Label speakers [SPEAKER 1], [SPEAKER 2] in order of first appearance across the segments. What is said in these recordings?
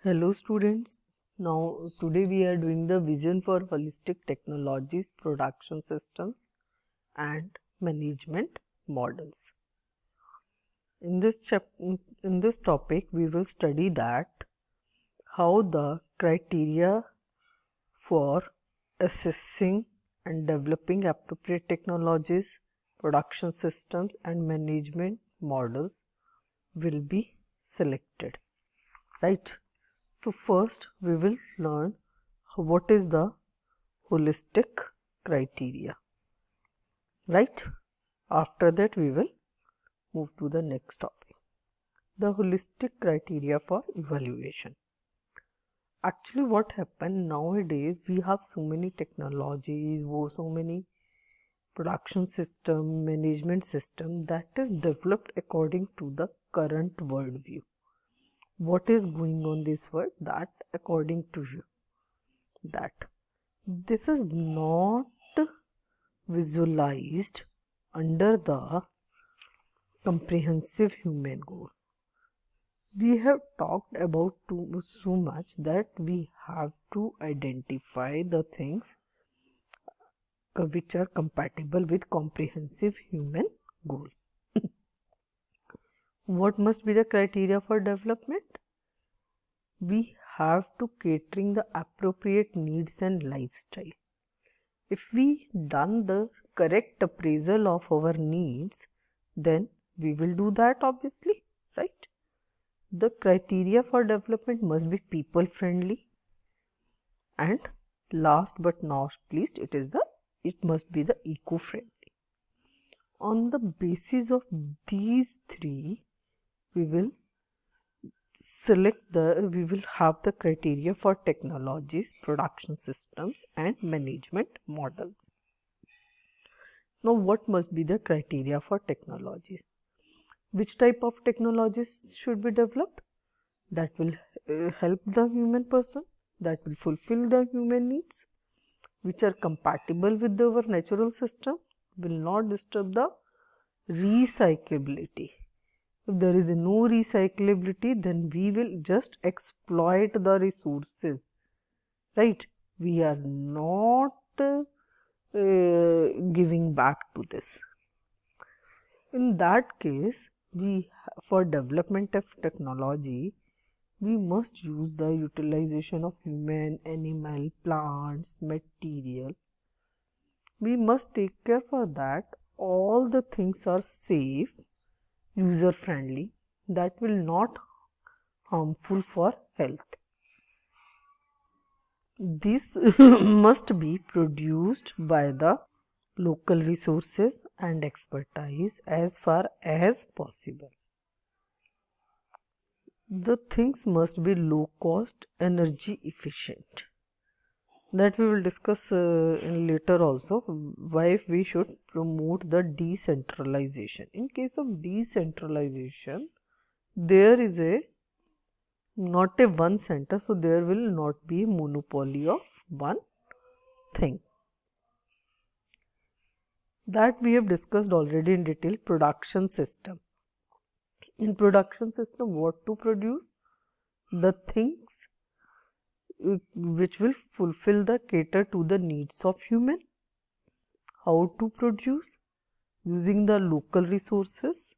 [SPEAKER 1] Hello students, now today we are doing the vision for holistic technologies, production systems and management models. In this topic we will study that how the criteria for assessing and developing appropriate technologies, production systems and management models will be selected, right? So first we will learn what is the holistic criteria, right? After that we will move to the next topic, the holistic criteria for evaluation. Actually what happened nowadays, we have so many technologies, so many production system, management system that is developed according to the current worldview. What is going on this world, that according to you, that this is not visualized under the comprehensive human goal. We have talked about so much that we have to identify the things which are compatible with comprehensive human goal. What must be the criteria for development? We have to catering the appropriate needs and lifestyle. If we done the correct appraisal of our needs, then we will do that obviously, right? The criteria for development must be people friendly, and last but not least it must be the eco friendly. On the basis of these three, we will have the criteria for technologies, production systems and management models. Now what must be the criteria for technologies? Which type of technologies should be developed? That will help the human person, that will fulfill the human needs, which are compatible with our natural system, will not disturb the recyclability. If there is no recyclability, then we will just exploit the resources, right? We are not giving back to this. In that case, for development of technology, we must use the utilization of human, animal, plants, material. We must take care for that all the things are safe, user friendly, that will not harmful for health. This must be produced by the local resources and expertise as far as possible. The things must be low cost, energy efficient. That we will discuss later also, why we should promote the decentralization. In case of decentralization, there is not a one center, so there will not be monopoly of one thing. That we have discussed already in detail. Production system. In production system, what to produce? The things which will fulfill the cater to the needs of human. How to produce? Using the local resources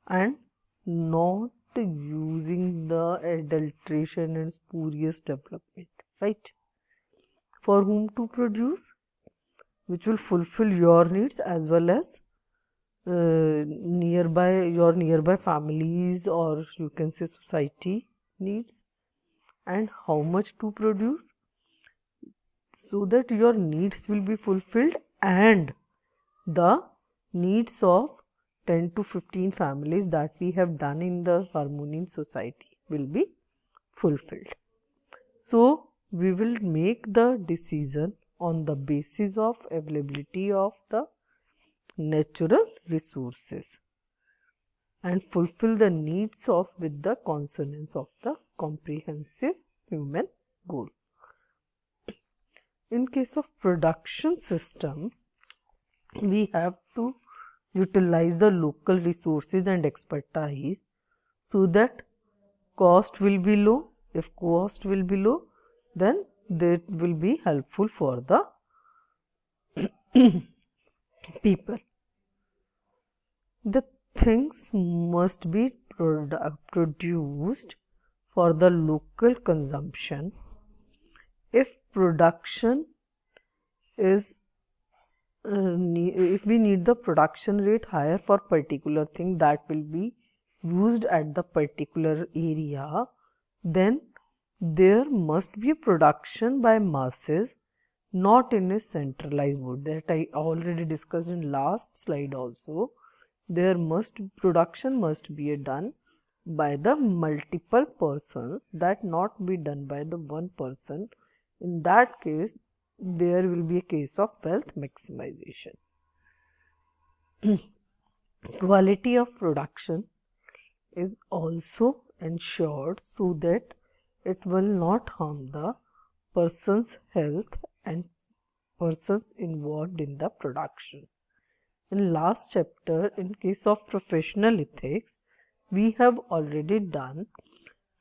[SPEAKER 1] and not using the adulteration and spurious development, right? For whom to produce? Which will fulfill your needs as well as your nearby families, or you can say society needs. And how much to produce? So that your needs will be fulfilled and the needs of 10 to 15 families that we have done in the harmony in society will be fulfilled. So we will make the decision on the basis of availability of the natural resources and fulfill the needs of with the consonance of the comprehensive human goal. In case of production system, we have to utilize the local resources and expertise so that cost will be low. If cost will be low, then that will be helpful for the people. The things must be produced for the local consumption. If production is if we need the production rate higher for particular thing that will be used at the particular area, then there must be production by masses, not in a centralized mode. That I already discussed in last slide also. Production must be done by the multiple persons, that not be done by the one person. In that case, there will be a case of wealth maximization. Quality of production is also ensured so that it will not harm the person's health and persons involved in the production. In last chapter, in case of professional ethics, we have already done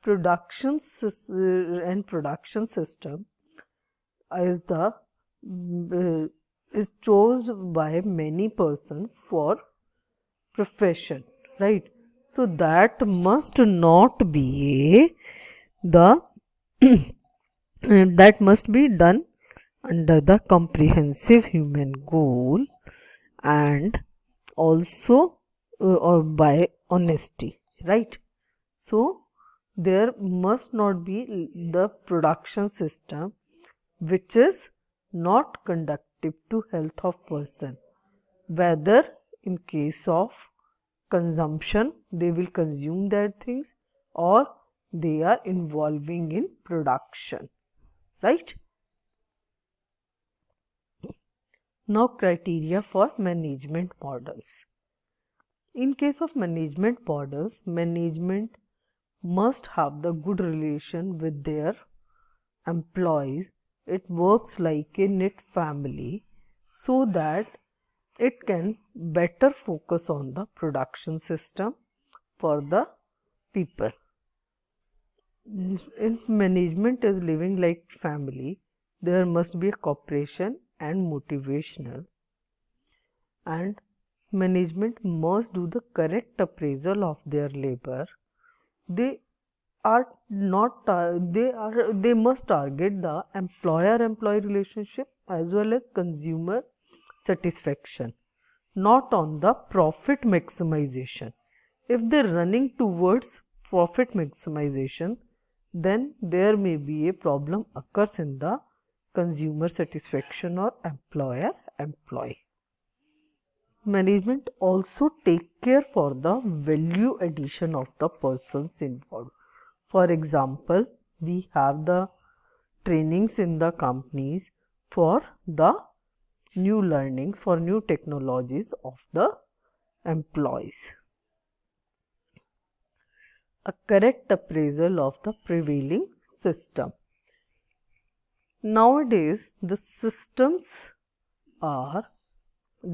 [SPEAKER 1] production system is chosen by many persons for profession, right? So that must not be that must be done under the comprehensive human goal and also or by honesty, right? So there must not be the production system which is not conducive to health of person, whether in case of consumption they will consume that things or they are involving in production, right? Now criteria for management models. In case of management models, management must have the good relation with their employees. It works like a knit family so that it can better focus on the production system for the people. If management is living like family, there must be a cooperation and motivational, and management must do the correct appraisal of their labor. They must target the employer-employee relationship as well as consumer satisfaction, not on the profit maximization. If they are running towards profit maximization, then there may be a problem occurs in the consumer satisfaction or employer-employee. Management also take care for the value addition of the persons involved. For example, we have the trainings in the companies for the new learnings, for new technologies of the employees. A correct appraisal of the prevailing system. Nowadays, the systems are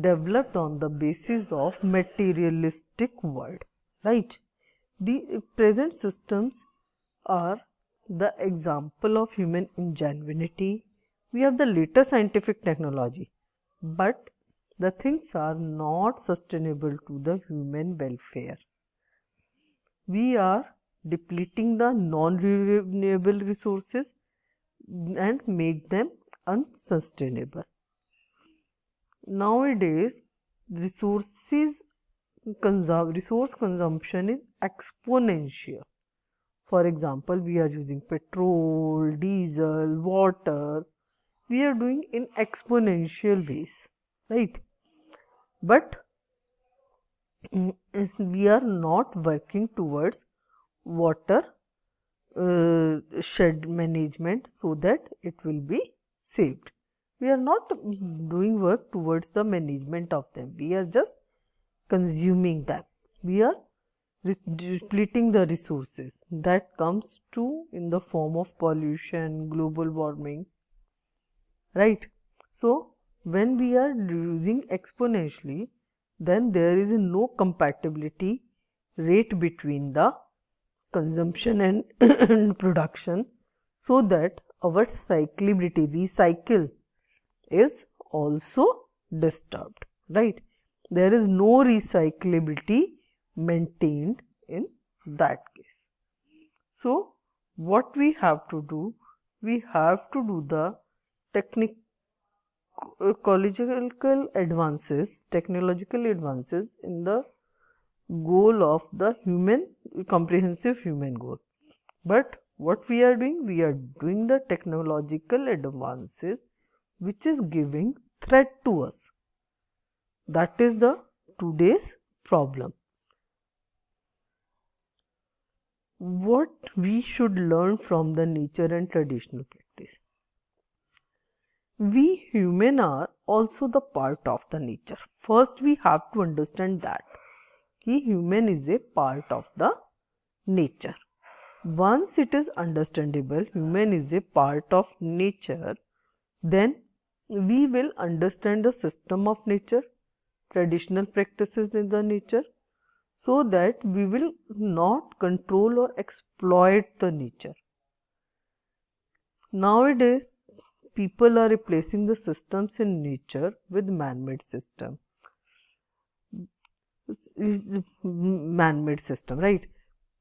[SPEAKER 1] developed on the basis of materialistic world, right? The present systems are the example of human ingenuity. We have the latest scientific technology, but the things are not sustainable to the human welfare. We are depleting the non-renewable resources and make them unsustainable. Nowadays, resource consumption is exponential. For example, we are using petrol, diesel, water. We are doing in exponential ways, right? But we are not working towards water shed management so that it will be saved. We are not doing work towards the management of them. We are just consuming them. We are depleting the resources. That comes to in the form of pollution, global warming, right? So when we are using exponentially, then there is no compatibility rate between the consumption and production, so that our cyclability, recycle, is also disturbed, right? There is no recyclability maintained in that case. So what we have to do? We have to do the technological advances in the goal of the comprehensive human goal. But what we are doing? We are doing the technological advances which is giving threat to us. That is the today's problem. What we should learn from the nature and traditional practice? We human are also the part of the nature. First we have to understand that human is a part of the nature. Once it is understandable, human is a part of nature, then we will understand the system of nature, traditional practices in the nature, so that we will not control or exploit the nature. Nowadays, people are replacing the systems in nature with man-made system. Man-made system, right?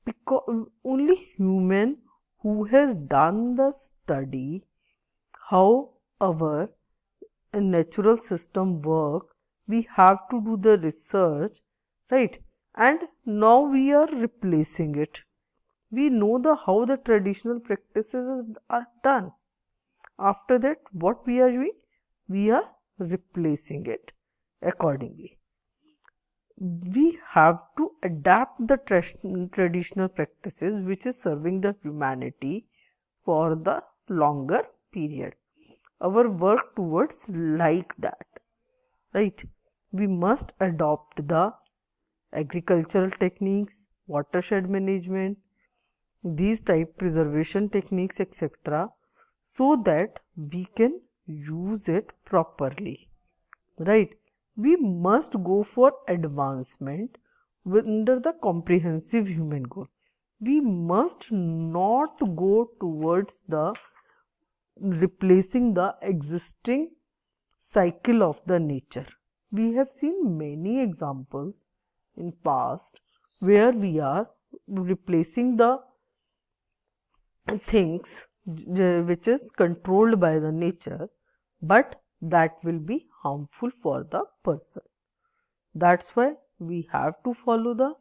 [SPEAKER 1] Because only human who has done the study how our natural system work, we have to do the research, right? And now we are replacing it. We know how the traditional practices are done. After that, what we are doing? We are replacing it accordingly. We have to adapt the traditional practices which is serving the humanity for the longer period. Our work towards like that, right? We must adopt the agricultural techniques, watershed management, these type preservation techniques, etc., so that we can use it properly, right? We must go for advancement under the comprehensive human goal. We must not go towards the replacing the existing cycle of the nature. We have seen many examples in past where we are replacing the things which is controlled by the nature, but that will be harmful for the person. That's why we have to follow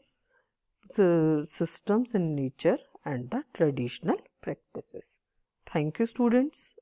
[SPEAKER 1] the systems in nature and the traditional practices. Thank you, students.